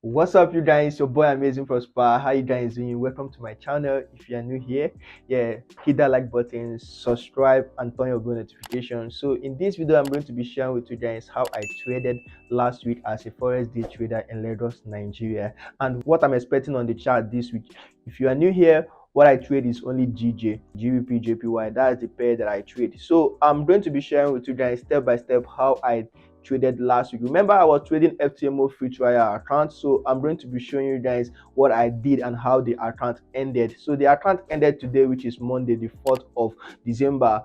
What's up, you guys? Your boy Amazing Prosper. How you guys doing? Welcome to my channel. If you are new here, hit that like button, subscribe, and turn your bell notification. So in this video, I'm going to be sharing with you guys how I traded last week as a forex day trader in Lagos, Nigeria, and what I'm expecting on the chart this week. If you are new here, what I trade is only GBP, JPY. That's the pair that I trade. So I'm going to be sharing with you guys step by step how I traded last week. Remember, I was trading FTMO free trial account, so I'm going to be showing you guys what I did and how the account ended. So the account ended today, which is Monday, the 4th of December.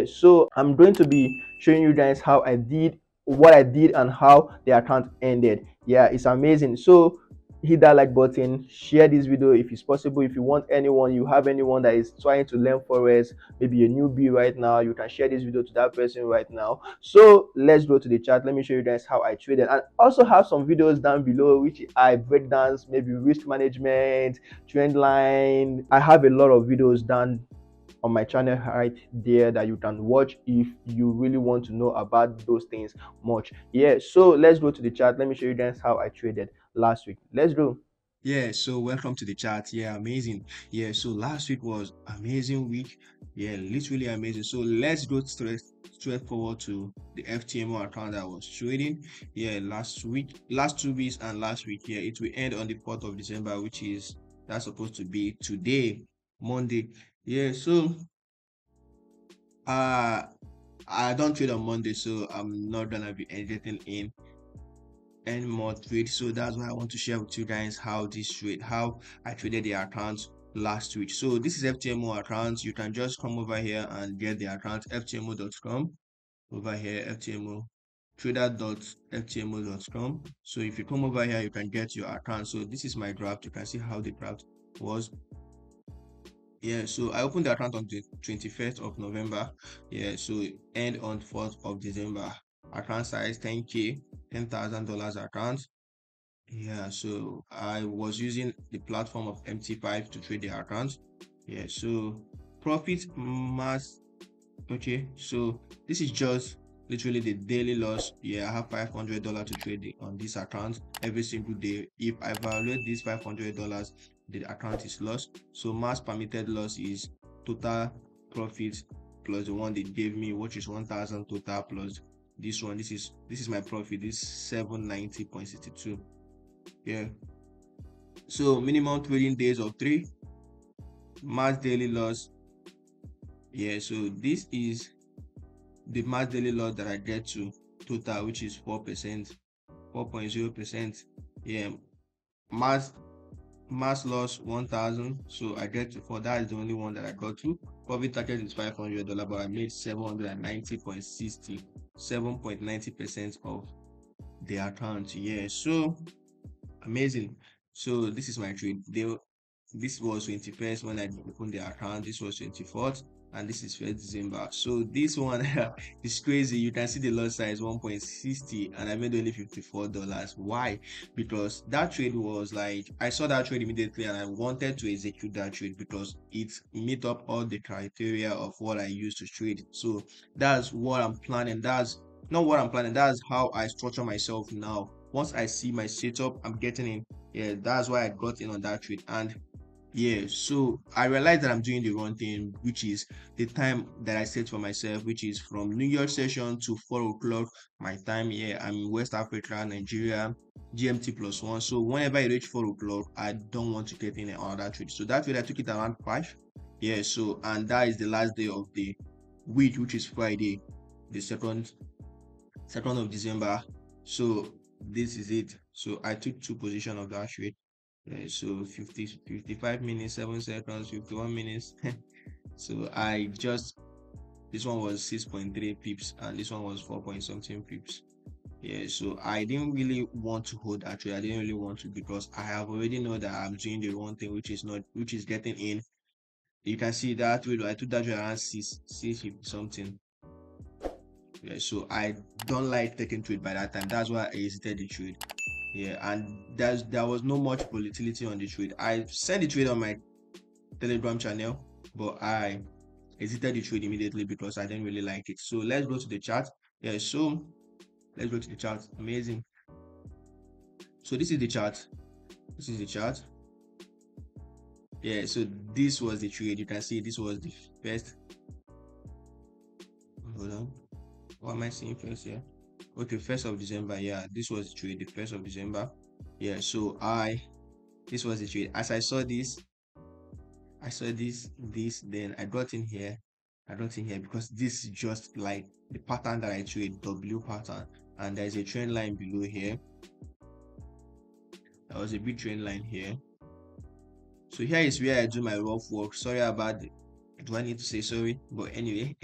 So I'm going to be showing you guys how I did, what I did, and how the account ended. It's amazing. So hit that like button, share this video if it's possible. If you want anyone, you have anyone that is trying to learn forex, maybe a newbie right now, you can share this video to that person right now. So let's go to the chat. Let me show you guys how I traded, and also have some videos down below which I break down, maybe risk management, trend line. I have a lot of videos done on my channel right there that you can watch if you really want to know about those things much. So let's go to the chat. Let me show you guys how I traded last week. Let's go. So welcome to the chat. Amazing. So last week was amazing week. Literally amazing. So let's go straight forward to the FTMO account that was trading. Last week, last 2 weeks and last week. It will end on the 4th of December, which is that's supposed to be today, Monday. So uh I don't trade on Monday, so I'm not gonna be editing in any more trade. So that's why I want to share with you guys how I traded the account last week. So this is FTMO account. You can just come over here and get the account ftmo.com. Over here, FTMO trader.ftmo.com. So if you come over here, you can get your account. So this is my draft. You can see how the draft was. So I opened the account on the 21st of November. So end on 4th of December. Account size 10K, $10,000 account. So I was using the platform of MT5 to trade the account. So profit mass. Okay, so this is just literally the daily loss. I have $500 to trade on this account every single day. If I violate this $500, the account is lost. So mass permitted loss is total profit plus the one they gave me, which is 1,000 total plus this one. This is my profit. This 790.62. So minimum trading days of 3, max daily loss. So this is the max daily loss that I get to total, which is 4%, 4.0%. Max loss 1,000. So I get to, for that is the only one that I got to. Profit target is $500, but I made 790.60, 7.90% of the account. So amazing. So this is my trade. This was 21st when I opened the account. This was 24th, and this is 1st December. So this one is crazy. You can see the lot size 1.60, and I made only $54. Why? Because that trade was like, I saw that trade immediately and I wanted to execute that trade because it meet up all the criteria of what I used to trade. So that's what I'm planning. That's not what I'm planning. That's how I structure myself now. Once I see my setup, I'm getting in. That's why I got in on that trade. And so I realized that I'm doing the wrong thing, which is the time that I set for myself, which is from New York session to 4 o'clock my time. I'm in West Africa, Nigeria, GMT +1. So whenever I reach 4 o'clock, I don't want to get in another trade. So that trade I took it around 5. So and that is the last day of the week, which is Friday, the second of December. So this is it. So I took 2 positions of that trade. So 55 minutes, 7 seconds, 51 minutes. So this one was 6.3 pips and this one was 4 point something pips. So I didn't really want to hold that trade. I didn't really want to because I have already know that I'm doing the wrong thing, which is getting in. You can see that trade. I took that trade around 650 something. So I don't like taking trade by that time. That's why I exited the trade. And there was no much volatility on the trade. I sent the trade on my Telegram channel, but I exited the trade immediately because I didn't really like it. So let's go to the chart. So let's go to the chart. Amazing. So this is the chart. This is the chart. Yeah, so this was the trade. You can see this was the first. Hold on. What am I seeing first here? Okay, 1st of December. Yeah, this was the trade, the 1st of December. Yeah, so this was the trade. As I saw this, then I brought in here. I brought in here because this is just like the pattern that I trade, W pattern, and there's a trend line below here. There was a big trend line here. So here is where I do my rough work. Sorry about it. Do I need to say sorry? But anyway,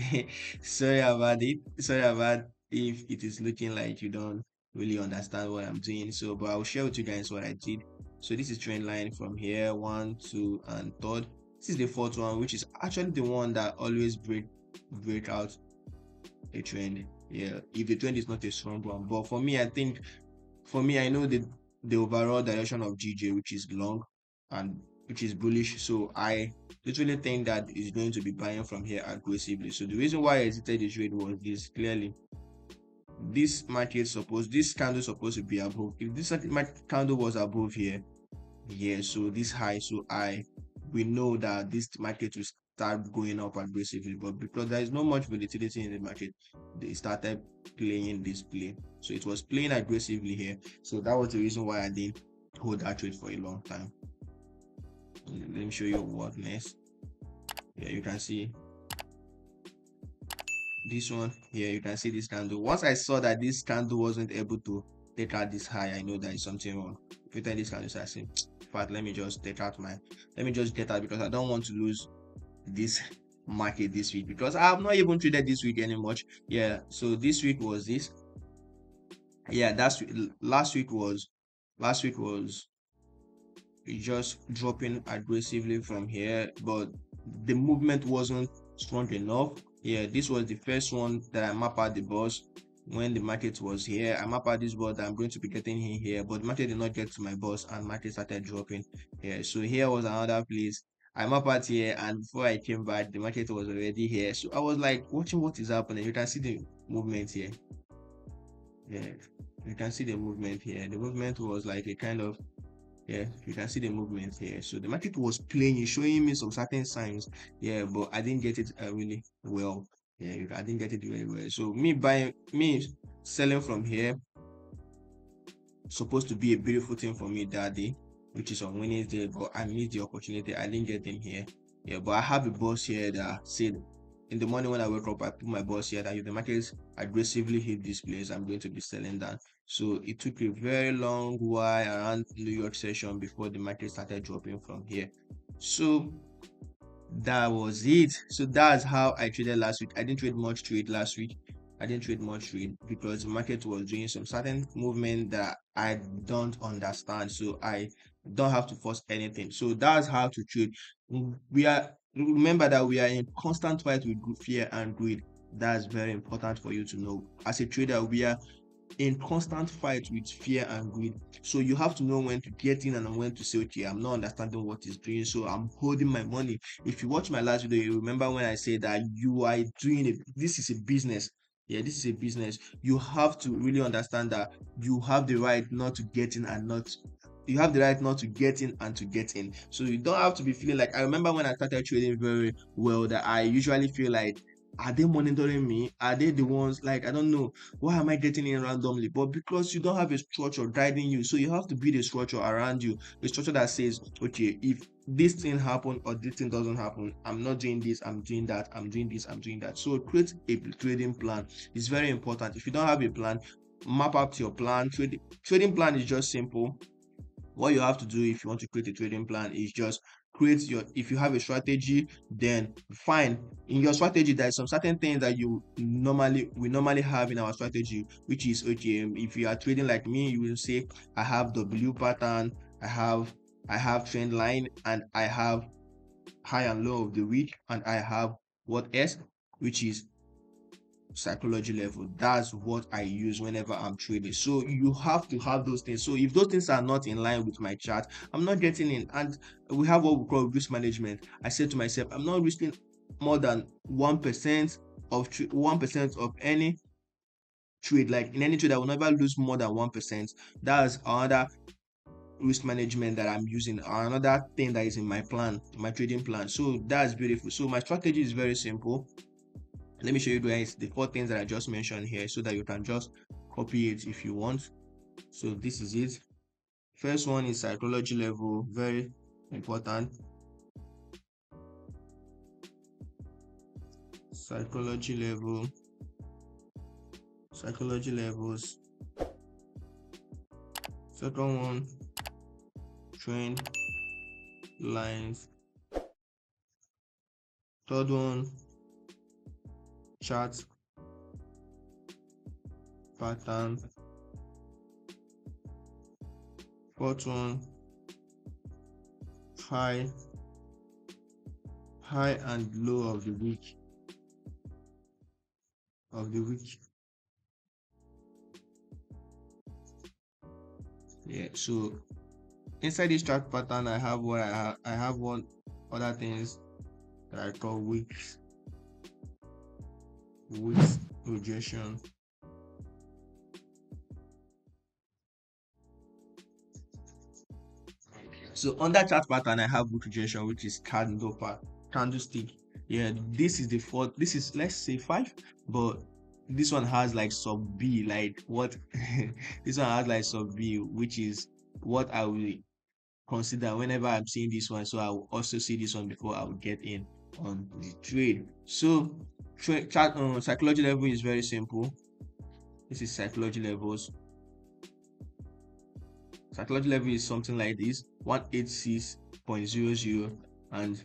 sorry about it. Sorry about if it is looking like you don't really understand what I'm doing. So, but I'll share with you guys what I did. So this is trend line from here, 1, 2, and third. This is the fourth one, which is actually the one that always break out a trend. Yeah, if the trend is not a strong one. But for me, I know the overall direction of GJ, which is long and which is bullish. So I literally think that is going to be buying from here aggressively. So the reason why I exited the trade was this. Clearly, this candle supposed to be above. If this candle was above here, yeah, so this high, so we know that this market will start going up aggressively, but because there is not much volatility in the market, they started playing this play. So it was playing aggressively here. So that was the reason why I didn't hold that trade for a long time. Let me show you what next. Yeah, you can see this one here. You can see this candle. Once I saw that this candle wasn't able to take out this high, I know there is something wrong. Every time this candle, so I say, in fact, let me just get out because I don't want to lose this market this week, because I have not even traded this week anymore. Yeah, so this week was this. Yeah, last week was just dropping aggressively from here, but the movement wasn't strong enough. Yeah, this was the first one that I mapped out the boss. When the market was here, I mapped out this boss that I'm going to be getting in here, but the market did not get to my boss and market started dropping. Yeah, so here was another place. I mapped out here, and before I came back, the market was already here. So I was like watching what is happening. You can see the movement here. Yeah, you can see the movement here. The movement was like a kind of, yeah, you can see the movement here. So the market was playing, showing me some certain signs. Yeah, but I didn't get it really well. Yeah, I didn't get it very well. So me selling from here supposed to be a beautiful thing for me that day, which is on Wednesday, but I missed the opportunity. I didn't get in here. Yeah, but I have a boss here that said in the morning when I wake up, I put my boss here that if the markets aggressively hit this place, I'm going to be selling that. So it took a very long while around New York session before the market started dropping from here. So that was it. So that's how I traded last week. I didn't trade much trade last week. I didn't trade much trade because the market was doing some certain movement that I don't understand. So I don't have to force anything. So that's how to trade. Remember that we are in constant fight with fear and greed. That's very important for you to know. As a trader, we are in constant fight with fear and greed. So you have to know when to get in and when to say, okay, I'm not understanding what it's doing, so I'm holding my money. If you watch my last video, you remember when I said that you are doing it. This is a business. Yeah, this is a business. You have to really understand that you have the right not to get in and not. You have the right not to get in and to get in. So you don't have to be feeling like. I remember when I started trading very well that I usually feel like, are they monitoring me? Are they the ones, like, I don't know, why am I getting in randomly? But because you don't have a structure guiding you, so you have to build a structure around you, a structure that says, okay, if this thing happen or this thing doesn't happen, I'm not doing this, I'm doing that, I'm doing this, I'm doing that. So create a trading plan. It's very important. If you don't have a plan, map out your plan. Trading plan is just simple. What you have to do if you want to create a trading plan is just create if you have a strategy, then fine. In your strategy, there are some certain things that we normally have in our strategy, which is, okay, if you are trading like me, you will say, I have W pattern, I have trend line, and I have high and low of the week, and I have what S, which is psychology level. That's what I use whenever I'm trading. So you have to have those things. So if those things are not in line with my chart, I'm not getting in. And we have what we call risk management. I said to myself, I'm not risking more than 1% of any trade. Like in any trade, I will never lose more than 1%. That's another risk management that I'm using, another thing that is in my plan, my trading plan. So that's beautiful. So my strategy is very simple. Let me show you guys the 4 things that I just mentioned here so that you can just copy it if you want. So this is it. First one is psychology level, very important. Psychology levels. Second one, trend lines. Third one, chart pattern. Fourth one, high and low of the week. Yeah, so inside this chart pattern, I have what I have one other things that I call weeks projection. So under chart pattern, I have week projection, which is candlestick. Yeah, this is the fourth. This is, let's say, 5, but this one has like sub B, like what this one has like sub B, which is what I will consider whenever I'm seeing this one. So I will also see this one before I will get in on the trade. So psychology level is very simple. This is psychology levels. Psychology level is something like this: 186.00 and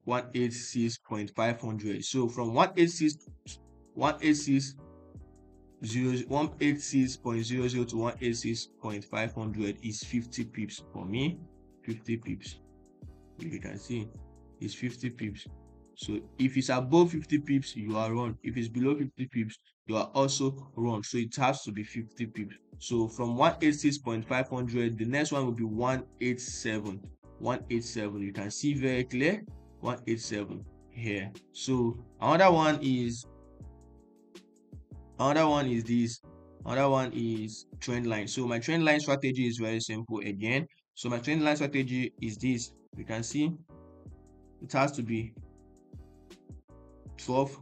186.500. So from 186.00 to 186.500 is 50 pips for me. 50 pips. You can see it's 50 pips. So if it's above 50 pips, you are wrong. If it's below 50 pips, you are also wrong. So it has to be 50 pips. So from 186.500, the next one will be 187. 187. You can see very clear. 187 here. So another one is this. Another one is trend line. So my trend line strategy is very simple again. So my trend line strategy is this. You can see it has to be 12,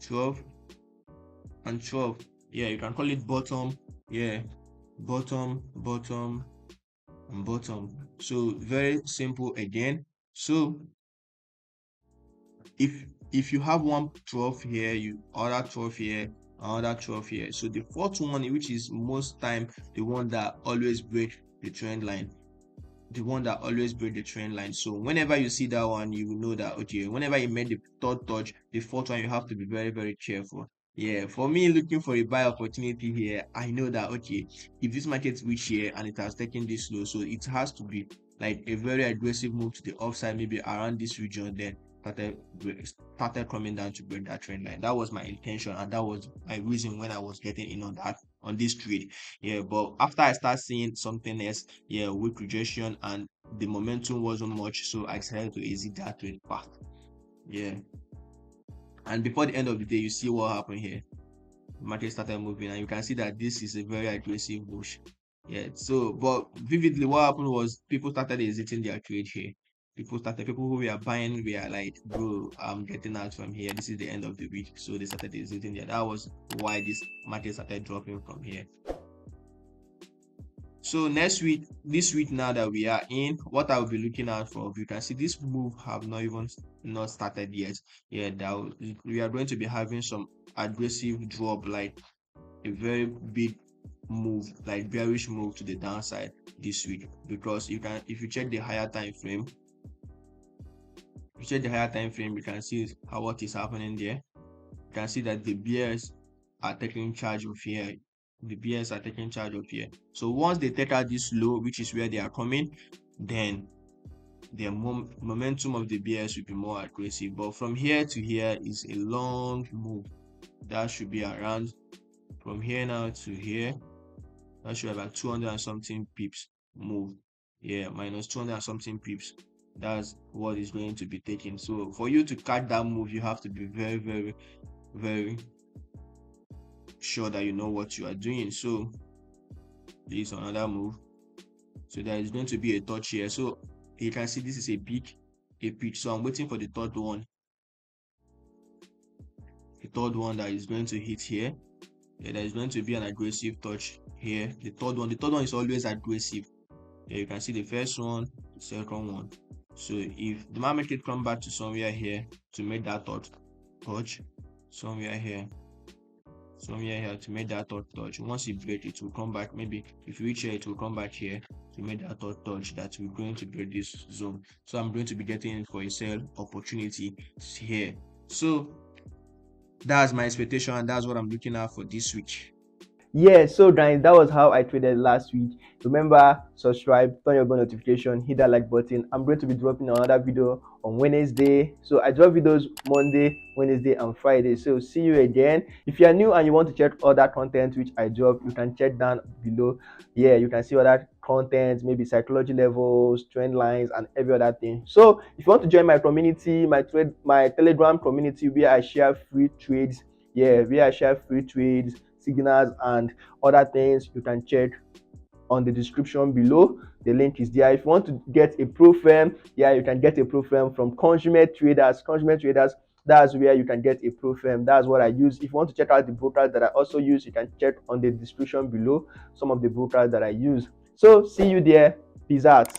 12, and 12. Yeah, you can call it bottom. Yeah, bottom, and bottom. So very simple again. So if you have one 12 here, you other 12 here, another 12 here. So the fourth one, which is most time the one that always break the trend line, so whenever you see that one, you will know that, okay, whenever you made the third touch, the fourth one, you have to be very, very careful. Yeah, for me, looking for a buy opportunity here, I know that, okay, if this market reach here and it has taken this low, so it has to be like a very aggressive move to the upside, maybe around this region, then started coming down to break that trend line. That was my intention, and that was my reason when I was getting in on this trade. Yeah, but after I start seeing something else, yeah, weak rejection and the momentum wasn't much, so I decided to exit that trade path. Yeah, and before the end of the day, you see what happened here. The market started moving, and you can see that this is a very aggressive push. Yeah, so but vividly, what happened was people started exiting their trade here. People who were buying were like, bro, I'm getting out from here. This is the end of the week. So they started exiting there. That was why this market started dropping from here. So this week now that we are in, what I will be looking out for, you can see this move have not started yet. Yeah, we are going to be having some aggressive drop, like a very big move, like bearish move to the downside this week, because if you check the higher time frame, you can see what is happening there. You can see that the bears are taking charge of here. So once they take out this low, which is where they are coming, then the momentum of the bears will be more aggressive. But from here to here is a long move. That should be around from here now to here. That should have about 200 and something pips move. Yeah, minus 200 and something pips. That's what is going to be taken. So for you to catch that move, you have to be very, very, very sure that you know what you are doing. So this is another move. So there is going to be a touch here. So you can see this is a peak, a pitch. So I'm waiting for the third one. The third one that is going to hit here. Yeah, there is going to be an aggressive touch here. The third one is always aggressive. Yeah, you can see the first one, the second one. So if the market come back to somewhere here to make that third touch, somewhere here to make that third touch. Once you break it will come back. Maybe if you reach here, it will come back here to make that third touch that we're going to break this zone. So I'm going to be getting for a sell opportunity here. So that's my expectation, and that's what I'm looking at for this week. Yeah, so guys, that was how I traded last week. Remember, subscribe, turn your bell notification, hit that like button. I'm going to be dropping another video on Wednesday. So I drop videos Monday, Wednesday, and Friday. So see you again. If you are new and you want to check other content which I drop, you can check down below. Yeah, you can see other content, maybe psychology levels, trend lines, and every other thing. So if you want to join my community, my Telegram community where I share free trades, yeah, where I share free trades, signals, and other things, you can check on the description below. The link is there. If you want to get a pro firm, yeah, you can get a pro firm from Consummate Traders. Consummate Traders, that's where you can get a pro firm. That's what I use. If you want to check out the brokers that I also use, you can check on the description below some of the brokers that I use. So see you there. Peace out.